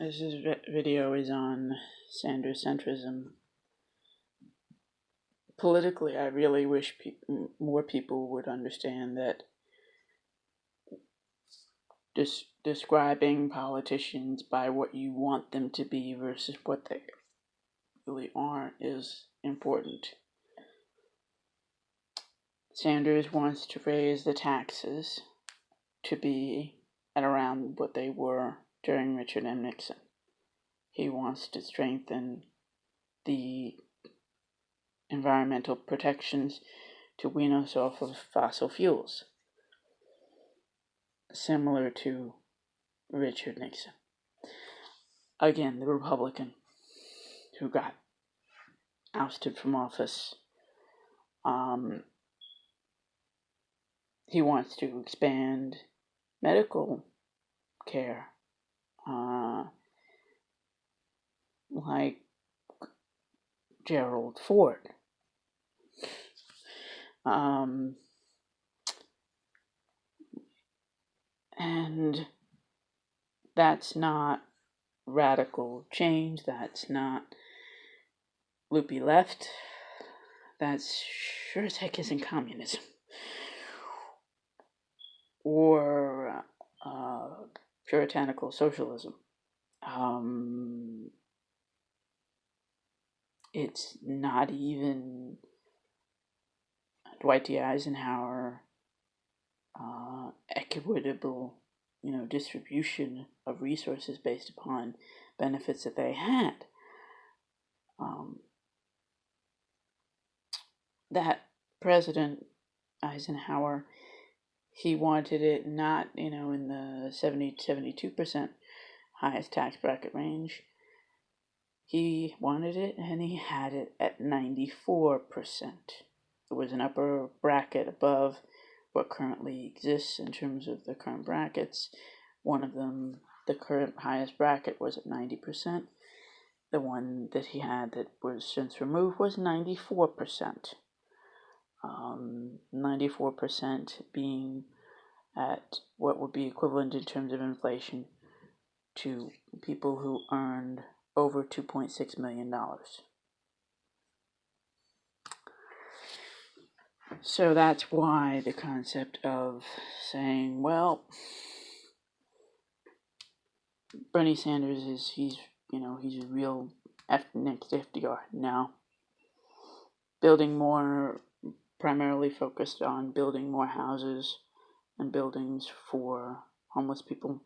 Video is on Sanders centrism. Politically, I really wish more people would understand that describing politicians by what you want them to be versus what they really aren't is important. Sanders wants to raise the taxes to be at around what they were during Richard M. Nixon. He wants to strengthen the environmental protections to wean us off of fossil fuels, similar to Richard Nixon. Again, the Republican who got ousted from office. He wants to expand medical care, like Gerald Ford. And that's not radical change. That's not loopy left. That's sure as heck isn't communism. Or puritanical socialism. It's not even Dwight D. Eisenhower equitable, distribution of resources based upon benefits that they had. That President Eisenhower, he wanted it not, in the 70-72% highest tax bracket range. He wanted it, and he had it at 94%. It was an upper bracket above what currently exists in terms of the current brackets. One of them, the current highest bracket, was at 90%. The one that he had that was since removed was 94%. 94% being at what would be equivalent in terms of inflation to people who earned over $2.6 million. So that's why the concept of saying, well, Bernie Sanders he's a real next FDR now. Building more, primarily focused on building more houses and buildings for homeless people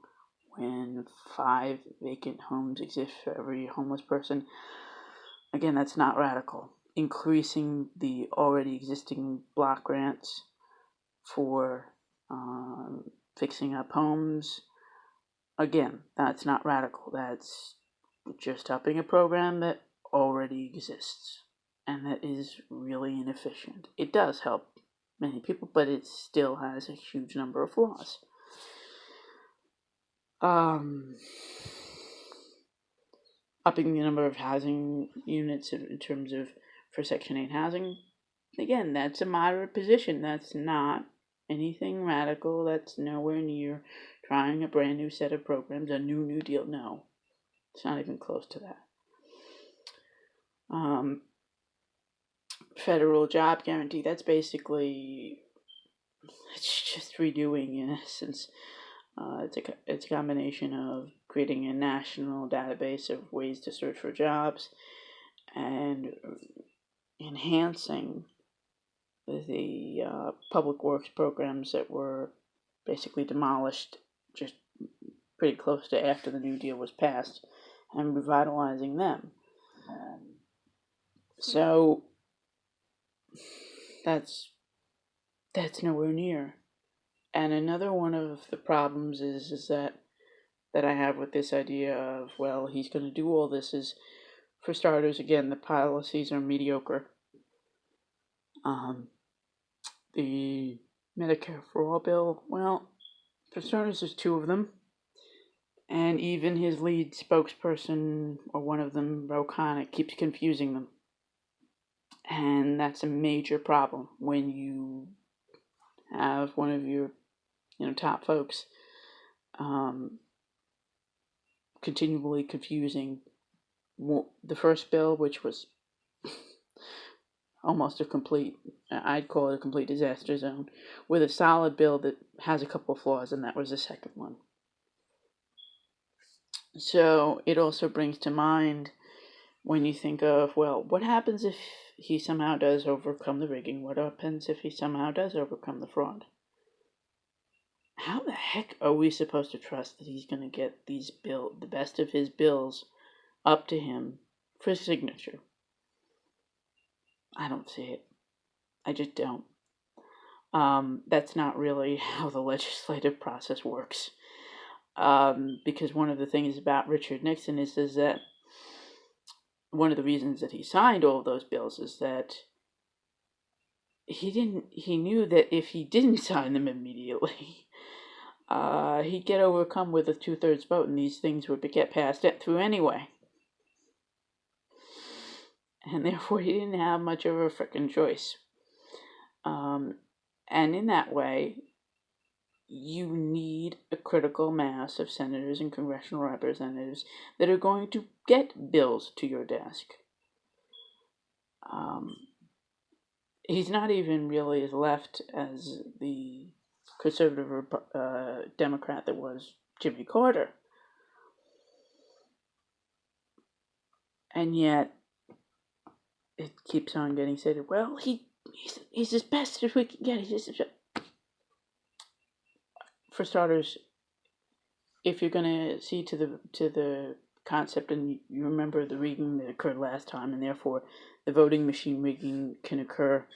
when 5 vacant homes exist for every homeless person. Again, that's not radical. Increasing the already existing block grants for fixing up homes. Again, that's not radical. That's just upping a program that already exists and that is really inefficient. It does help many people, but it still has a huge number of flaws. Upping the number of housing units in terms of for Section 8 housing, again, that's a moderate position. That's not anything radical. That's nowhere near trying a brand new set of programs, a New Deal. No, it's not even close to that. Federal job guarantee, that's basically, it's just redoing, in essence. It's a combination of creating a national database of ways to search for jobs and enhancing the public works programs that were basically demolished just pretty close to after the New Deal was passed, and revitalizing them. So that's nowhere near. And another one of the problems is that I have with this idea of, well, he's going to do all this is, for starters, again, the policies are mediocre. The Medicare for All bill, well, for starters, there's 2 of them. And even his lead spokesperson, or one of them, Ro Khanna, keeps confusing them. And that's a major problem when you have one of your, top folks continually confusing the first bill, which was almost I'd call it a complete disaster zone, with a solid bill that has a couple of flaws, and that was the second one. So it also brings to mind, when you think of, well, what happens if he somehow does overcome the rigging? What happens if he somehow does overcome the fraud? How the heck are we supposed to trust that he's going to get the best of his bills up to him for signature? I don't see it. I just don't. That's not really how the legislative process works. Because one of the things about Richard Nixon is that one of the reasons that he signed all of those bills is that he knew that if he didn't sign them immediately, he'd get overcome with a 2/3 vote, and these things would get passed through anyway. And therefore, he didn't have much of a frickin' choice. And in that way, you need a critical mass of senators and congressional representatives that are going to get bills to your desk. He's not even really as left as the conservative Democrat that was Jimmy Carter. And yet, it keeps on getting said, well, he's as best as we can get. For starters, if you're going to see to the concept, and you remember the rigging that occurred last time, and therefore the voting machine rigging can occur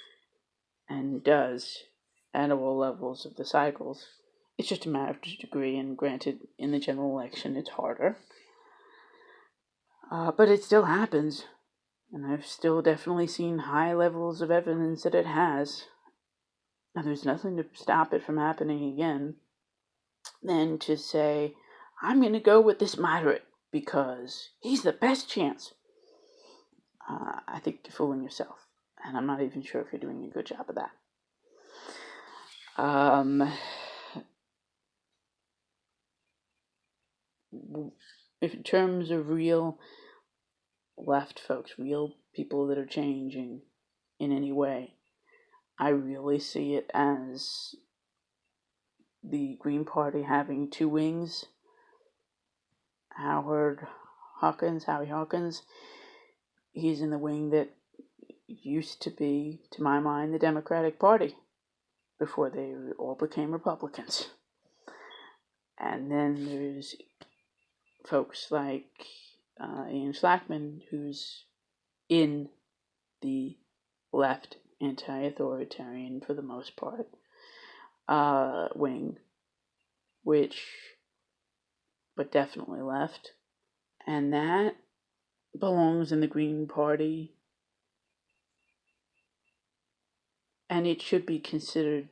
and does at all levels of the cycles. It's just a matter of degree, and granted, in the general election, it's harder. But it still happens, and I've still definitely seen high levels of evidence that it has. And there's nothing to stop it from happening again than to say, I'm going to go with this moderate because he's the best chance. I think you're fooling yourself, and I'm not even sure if you're doing a good job of that. If in terms of real left folks, real people that are changing in any way, I really see it as the Green Party having two wings. Howie Hawkins, he's in the wing that used to be, to my mind, the Democratic Party before they all became Republicans. And then there's folks like Ian Schlafly, who's in the left anti-authoritarian, for the most part, wing, but definitely left. And that belongs in the Green Party, and it should be considered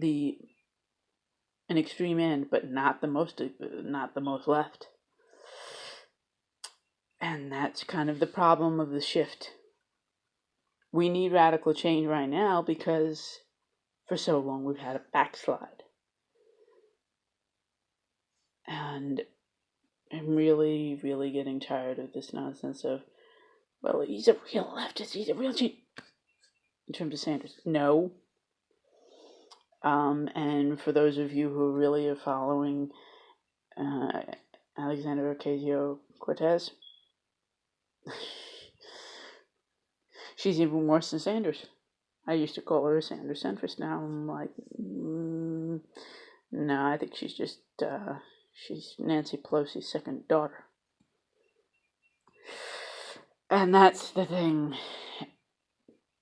an extreme end, but not the most left. And that's kind of the problem of the shift. We need radical change right now because for so long we've had a backslide. And I'm really, really getting tired of this nonsense of, well, he's a real leftist, he's a real change. In terms of Sanders, no. And for those of you who really are following Alexandria Ocasio-Cortez, she's even worse than Sanders. I used to call her a Sanders centrist. Now I'm like, no, I think she's just, she's Nancy Pelosi's second daughter. And that's the thing,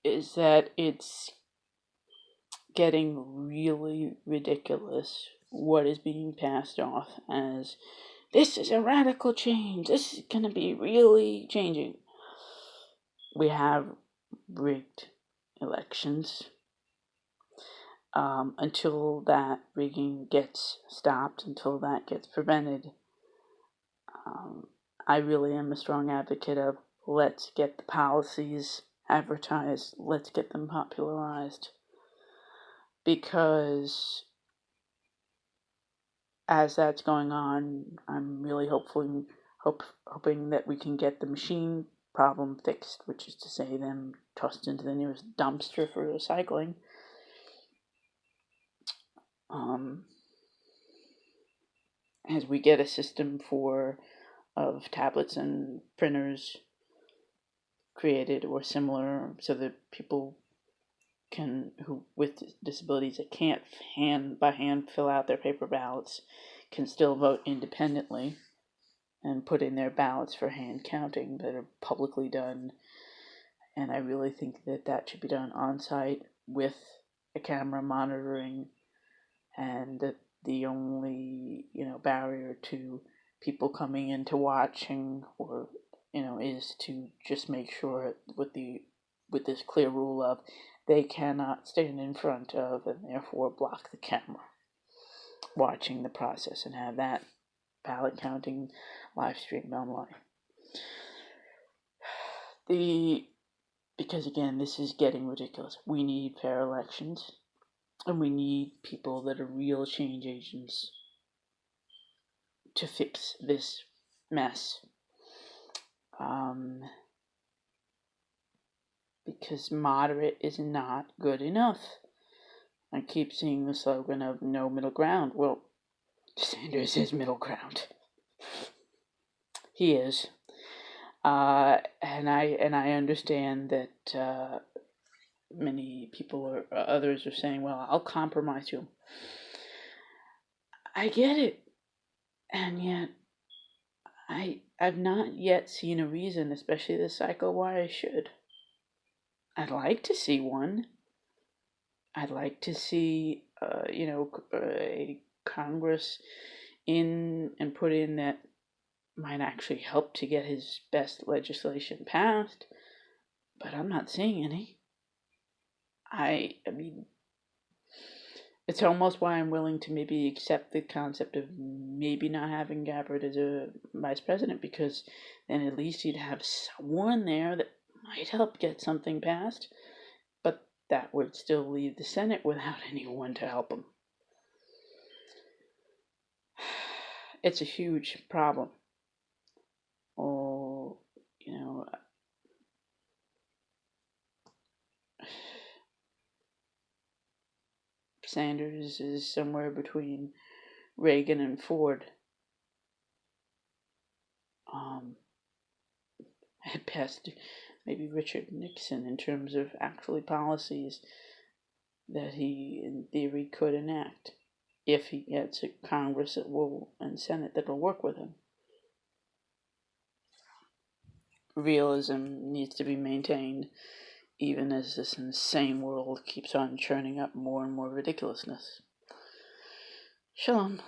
is that it's getting really ridiculous what is being passed off as, this is a radical change, this is going to be really changing. We have rigged elections. Until that rigging gets stopped, until that gets prevented, I really am a strong advocate of, let's get the policies advertised, let's get them popularized, because as that's going on, I'm really hoping that we can get the machine problem fixed, which is to say them tossed into the nearest dumpster for recycling. As we get a system of tablets and printers created or similar, so that people who with disabilities that can't by hand fill out their paper ballots can still vote independently and put in their ballots for hand counting that are publicly done. And I really think that should be done on site with a camera monitoring, and that the only barrier to people coming in to watching or is to just make sure with this clear rule of they cannot stand in front of and therefore block the camera watching the process, and have that ballot counting live streamed online. Because again, this is getting ridiculous. We need fair elections, and we need people that are real change agents to fix this mess. Because moderate is not good enough. I keep seeing the slogan of no middle ground. Well, Sanders is middle ground. He is. And I understand that many people or others are saying, well, I'll compromise you. I get it. And yet, I've not yet seen a reason, especially this cycle, why I should. I'd like to see one. I'd like to see, a Congress in and put in that might actually help to get his best legislation passed, but I'm not seeing any. I mean, it's almost why I'm willing to maybe accept the concept of maybe not having Gabbard as a vice president, because then at least he'd have someone there that might help get something passed, but that would still leave the Senate without anyone to help him. It's a huge problem. Oh, Sanders is somewhere between Reagan and Ford. At best, maybe Richard Nixon in terms of actually policies that he, in theory, could enact if he gets a Congress and Senate that will work with him. Realism needs to be maintained, even as this insane world keeps on churning up more and more ridiculousness. Shalom.